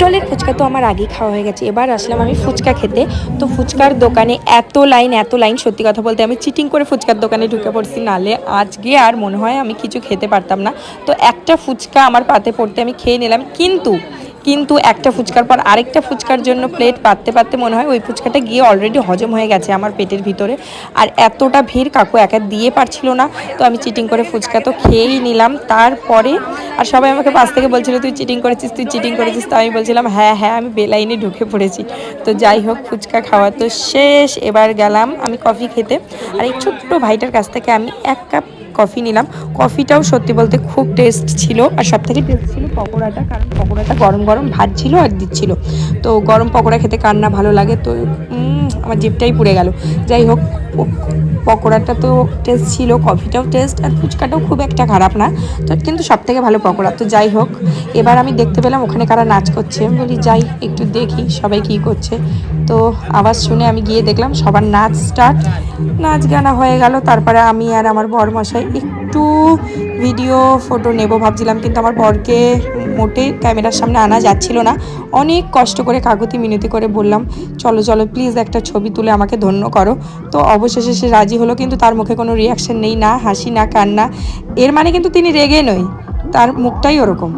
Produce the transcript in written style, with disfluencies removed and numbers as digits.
স্টলের ফুচকা তো আমার আগেই খাওয়া হয়ে গেছে। এবার আসলাম আমি ফুচকা খেতে। তো ফুচকার দোকানে এত লাইন, সত্যি কথা বলতে আমি চিটিং করে ফুচকার দোকানে ঢুকে পড়ছি, নালে আজকে আর মনে হয় আমি কিছু খেতে পারতাম না। তো একটা ফুচকা আমার পাতে পড়তে আমি খেয়ে নিলাম, কিন্তু একটা ফুচকার পর আরেকটা ফুচকার জন্য প্লেট পাততে মনে হয় ওই ফুচকাটা গিয়ে অলরেডি হজম হয়ে গেছে আমার পেটের ভিতরে। আর এতটা ভিড় কাকু একা দিয়ে পারছিল না, তো আমি চিটিং করে ফুচকা তো খেয়েই নিলাম। তারপরে আর সবাই আমাকে পাশ থেকে বলছিল তুই চিটিং করেছিস, তো আমি বলছিলাম হ্যাঁ আমি বেলাইনে ঢুকে পড়েছি। তো যাই হোক, ফুচকা খাওয়া তো শেষ। এবার গেলাম আমি কফি খেতে, আর এই ছোট্ট ভাইটার কাছ থেকে আমি 1 কাপ কফি নিলাম। কফিটাও সত্যি বলতে খুব টেস্ট ছিল, আর সব থেকে টেস্ট ছিল পকোড়াটা, কারণ পকোড়াটা গরম গরম ভাজছিল আর দিচ্ছিল। তো গরম পকোড়া খেতে কার না ভালো লাগে, তো আমার জিভটাই পুড়ে গেল। যাই হোক, পকোড়াটা তো টেস্ট ছিল, কফিটাও টেস্ট, আর ফুচকাটাও খুব একটা খারাপ না, তো কিন্তু সব থেকে ভালো পকোড়া। তো যাই হোক, এবার আমি দেখতে পেলাম ওখানে কারা নাচ করছে, বলি যাই একটু দেখি সবাই কী করছে। তো আওয়াজ শুনে আমি গিয়ে দেখলাম সবার নাচ স্টার্ট, নাচ গানা হয়ে গেল। তারপরে আমি আর আমার বরমশাই একটু ভিডিও ফটো নেব ভাবছিলাম, কিন্তু আমার বরকে মোটেই ক্যামেরার সামনে আনা যাচ্ছিল না। অনেক কষ্ট করে কাকুতি মিনতি করে বললাম চলো প্লিজ একটা ছবি তুলে আমাকে ধন্য করো। তো অবশেষে সে রাজি হলো, কিন্তু তার মুখে কোনো রিয়াকশন নেই, না হাসি না কান্না। এর মানে কিন্তু তিনি রেগে নয়, তার মুখটাই ওরকম।